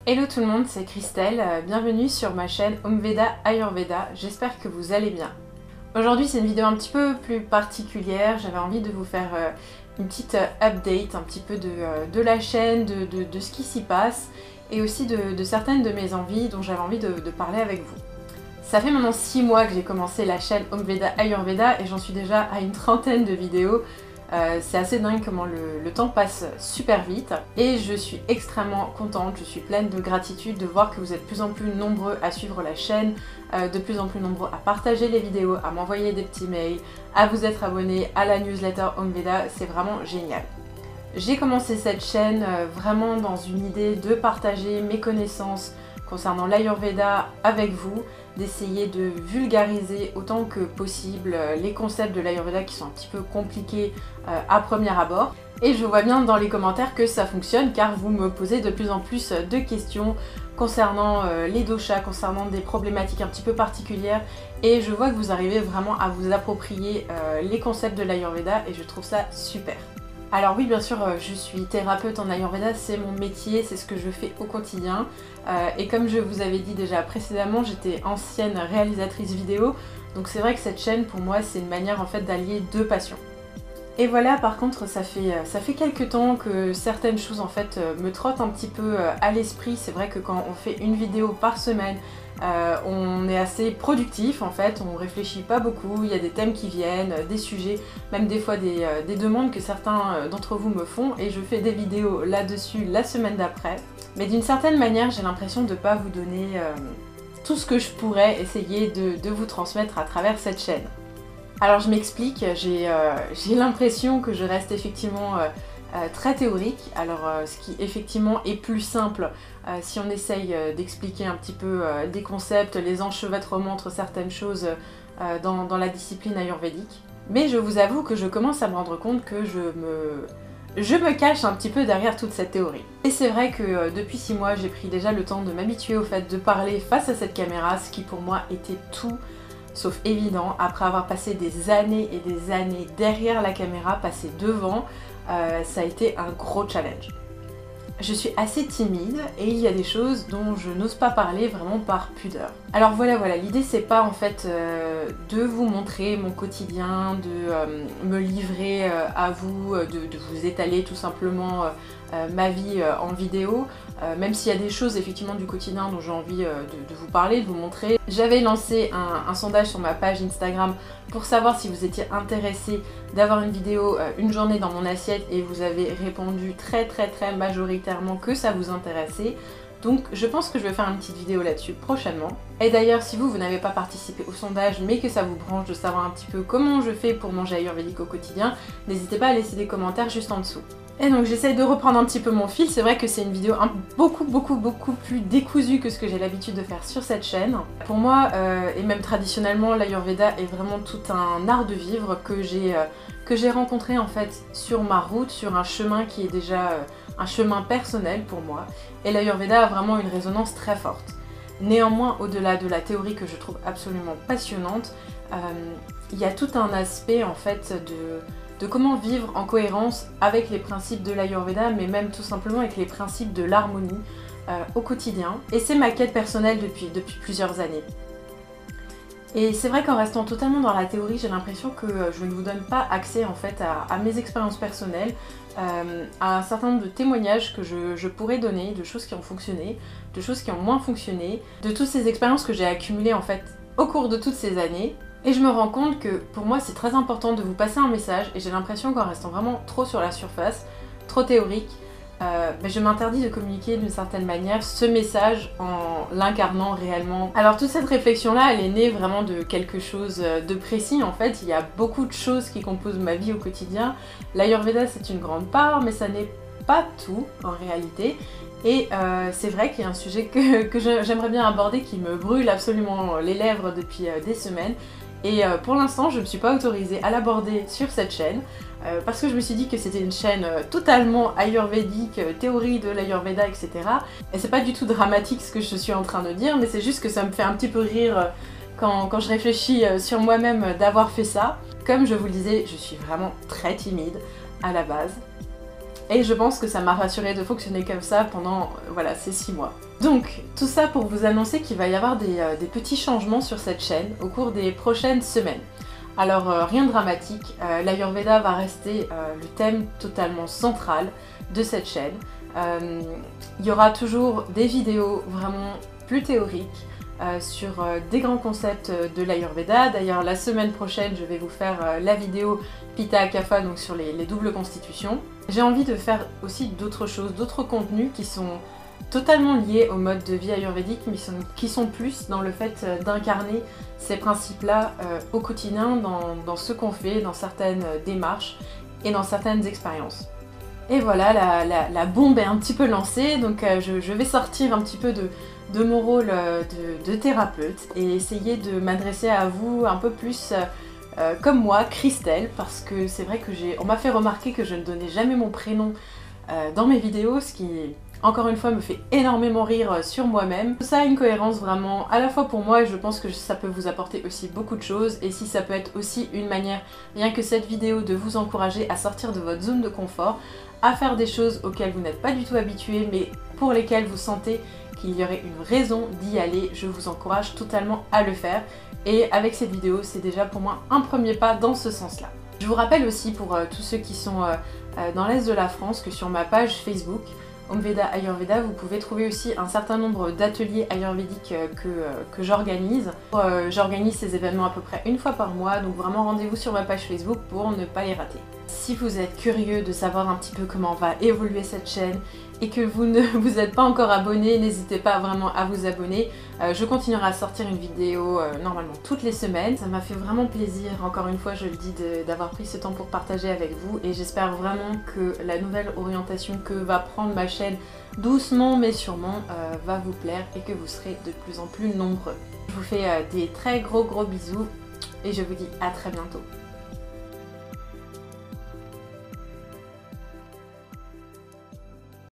Hello tout le monde, c'est Christelle, bienvenue sur ma chaîne Homeveda Ayurveda, j'espère que vous allez bien. Aujourd'hui c'est une vidéo un petit peu plus particulière, j'avais envie de vous faire une petite update un petit peu de la chaîne, de ce qui s'y passe et aussi de certaines de mes envies dont j'avais envie de parler avec vous. Ça fait maintenant 6 mois que j'ai commencé la chaîne Homeveda Ayurveda et j'en suis déjà à une trentaine de vidéos. C'est assez dingue comment le temps passe super vite et je suis extrêmement contente, je suis pleine de gratitude de voir que vous êtes de plus en plus nombreux à suivre la chaîne, de plus en plus nombreux à partager les vidéos, à m'envoyer des petits mails, à vous être abonnés à la newsletter Homeveda, c'est vraiment génial. J'ai commencé cette chaîne vraiment dans une idée de partager mes connaissances concernant l'Ayurveda avec vous, d'essayer de vulgariser autant que possible les concepts de l'Ayurveda qui sont un petit peu compliqués à premier abord. Et je vois bien dans les commentaires que ça fonctionne car vous me posez de plus en plus de questions concernant les doshas, concernant des problématiques un petit peu particulières et je vois que vous arrivez vraiment à vous approprier les concepts de l'Ayurveda et je trouve ça super. Alors oui, bien sûr, je suis thérapeute en Ayurveda, c'est mon métier, c'est ce que je fais au quotidien. Et comme je vous avais dit déjà précédemment, j'étais ancienne réalisatrice vidéo, donc c'est vrai que cette chaîne, pour moi, c'est une manière en fait d'allier deux passions. Et voilà, par contre, ça fait quelques temps que certaines choses en fait me trottent un petit peu à l'esprit. C'est vrai que quand on fait une vidéo par semaine, on est assez productif en fait, on réfléchit pas beaucoup, il y a des thèmes qui viennent, des sujets, même des fois des demandes que certains d'entre vous me font et je fais des vidéos là-dessus la semaine d'après. Mais d'une certaine manière, j'ai l'impression de ne pas vous donner tout ce que je pourrais essayer de vous transmettre à travers cette chaîne. Alors je m'explique, j'ai l'impression que je reste effectivement très théorique, alors ce qui effectivement est plus simple si on essaye d'expliquer un petit peu des concepts, les enchevêtrements entre certaines choses dans la discipline ayurvédique. Mais je vous avoue que je commence à me rendre compte que je me cache un petit peu derrière toute cette théorie. Et c'est vrai que depuis 6 mois, j'ai pris déjà le temps de m'habituer au fait de parler face à cette caméra, ce qui pour moi était tout sauf évident, après avoir passé des années et des années derrière la caméra, passer devant, ça a été un gros challenge. Je suis assez timide et il y a des choses dont je n'ose pas parler vraiment par pudeur. Alors voilà, l'idée c'est pas en fait de vous montrer mon quotidien, de me livrer à vous, de vous étaler tout simplement ma vie en vidéo, même s'il y a des choses effectivement du quotidien dont j'ai envie de vous parler, de vous montrer. J'avais lancé un sondage sur ma page Instagram pour savoir si vous étiez intéressé d'avoir une vidéo une journée dans mon assiette et vous avez répondu très majoritairement que ça vous intéressait. Donc je pense que je vais faire une petite vidéo là-dessus prochainement. Et d'ailleurs si vous n'avez pas participé au sondage mais que ça vous branche de savoir un petit peu comment je fais pour manger ayurvédique au quotidien, n'hésitez pas à laisser des commentaires juste en dessous. Et donc j'essaye de reprendre un petit peu mon fil, c'est vrai que c'est une vidéo beaucoup plus décousue que ce que j'ai l'habitude de faire sur cette chaîne. Pour moi, et même traditionnellement, l'Ayurveda est vraiment tout un art de vivre que j'ai rencontré en fait sur ma route, sur un chemin qui est déjà un chemin personnel pour moi. Et l'Ayurveda a vraiment une résonance très forte. Néanmoins, au-delà de la théorie que je trouve absolument passionnante, il y a tout un aspect en fait de comment vivre en cohérence avec les principes de l'Ayurveda, mais même tout simplement avec les principes de l'harmonie au quotidien. Et c'est ma quête personnelle depuis plusieurs années. Et c'est vrai qu'en restant totalement dans la théorie, j'ai l'impression que je ne vous donne pas accès en fait à mes expériences personnelles, à un certain nombre de témoignages que je pourrais donner, de choses qui ont fonctionné, de choses qui ont moins fonctionné, de toutes ces expériences que j'ai accumulées en fait au cours de toutes ces années. Et je me rends compte que pour moi c'est très important de vous passer un message et j'ai l'impression qu'en restant vraiment trop sur la surface, trop théorique, je m'interdis de communiquer d'une certaine manière ce message en l'incarnant réellement. Alors toute cette réflexion là elle est née vraiment de quelque chose de précis en fait, il y a beaucoup de choses qui composent ma vie au quotidien. L'Ayurveda c'est une grande part mais ça n'est pas tout en réalité. Et c'est vrai qu'il y a un sujet que j'aimerais bien aborder qui me brûle absolument les lèvres depuis des semaines. Et pour l'instant, je ne me suis pas autorisée à l'aborder sur cette chaîne parce que je me suis dit que c'était une chaîne totalement ayurvédique, théorie de l'Ayurveda, etc. Et c'est pas du tout dramatique ce que je suis en train de dire, mais c'est juste que ça me fait un petit peu rire quand je réfléchis sur moi-même d'avoir fait ça. Comme je vous le disais, je suis vraiment très timide à la base. Et je pense que ça m'a rassurée de fonctionner comme ça pendant voilà, ces 6 mois. Donc tout ça pour vous annoncer qu'il va y avoir des petits changements sur cette chaîne au cours des prochaines semaines. Alors rien de dramatique, l'Ayurveda va rester le thème totalement central de cette chaîne. Il y aura toujours des vidéos vraiment plus théoriques sur des grands concepts de l'Ayurveda. D'ailleurs la semaine prochaine je vais vous faire la vidéo Pitta Kapha, donc sur les doubles constitutions. J'ai envie de faire aussi d'autres choses, d'autres contenus qui sont totalement liés au mode de vie ayurvédique, mais qui sont plus dans le fait d'incarner ces principes-là au quotidien, dans ce qu'on fait, dans certaines démarches et dans certaines expériences. Et voilà, la bombe est un petit peu lancée, donc je vais sortir un petit peu de mon rôle de thérapeute et essayer de m'adresser à vous un peu plus comme moi, Christelle, parce que c'est vrai que on m'a fait remarquer que je ne donnais jamais mon prénom dans mes vidéos, ce qui, encore une fois, me fait énormément rire sur moi-même. Ça a une cohérence vraiment à la fois pour moi et je pense que ça peut vous apporter aussi beaucoup de choses, et si ça peut être aussi une manière, rien que cette vidéo, de vous encourager à sortir de votre zone de confort, à faire des choses auxquelles vous n'êtes pas du tout habitué mais pour lesquelles vous sentez qu'il y aurait une raison d'y aller, je vous encourage totalement à le faire. Et avec cette vidéo, c'est déjà pour moi un premier pas dans ce sens-là. Je vous rappelle aussi pour tous ceux qui sont dans l'Est de la France que sur ma page Facebook, Omveda Ayurveda, vous pouvez trouver aussi un certain nombre d'ateliers ayurvédiques que j'organise. J'organise ces événements à peu près une fois par mois, donc vraiment rendez-vous sur ma page Facebook pour ne pas les rater. Si vous êtes curieux de savoir un petit peu comment va évoluer cette chaîne et que vous ne vous êtes pas encore abonné, n'hésitez pas vraiment à vous abonner. Je continuerai à sortir une vidéo normalement toutes les semaines. Ça m'a fait vraiment plaisir, encore une fois je le dis, d'avoir pris ce temps pour partager avec vous, et j'espère vraiment que la nouvelle orientation que va prendre ma chaîne, doucement mais sûrement, va vous plaire et que vous serez de plus en plus nombreux. Je vous fais des très gros bisous et je vous dis à très bientôt.